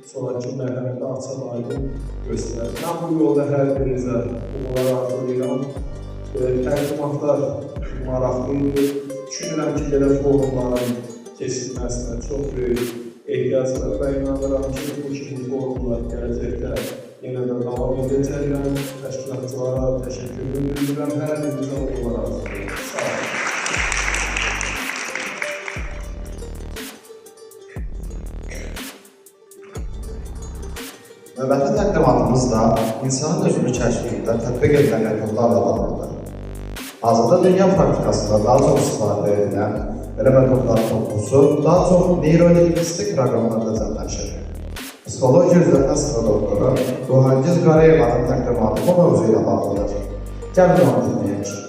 sonraki mərhələdə açıq aydın göstərir. Mən bu yolda hər birinizə uğurlar arzulayıram. Təqdimatlar maraqlıydı. Düşünürəm ki, belə forumların kesilməsinə çox böyük ehtiyac var və inanıram ki, bu kimi forumlar gələcəkdə yenə də davam edəcəklər. Təşkilatçılara təşəkkür edirəm. Hər birinizə uğurlar arzulayıram. Sağ olun. Növbəti təqdimatımız da insanın özünü kəşfində tətbiq edilən metodlarla bağlıdır. Hazırda dünya praktikasında daha çox istifadə edilən belə metodların toplusu daha çox neyrolingvistik proqramlarda cəmləşir. Psixologiya üzrə təhsil doktoru Ruhangiz Qarayevanın təqdimatı bu mövzu ilə bağlıdır. Gəlin onu dinləyək.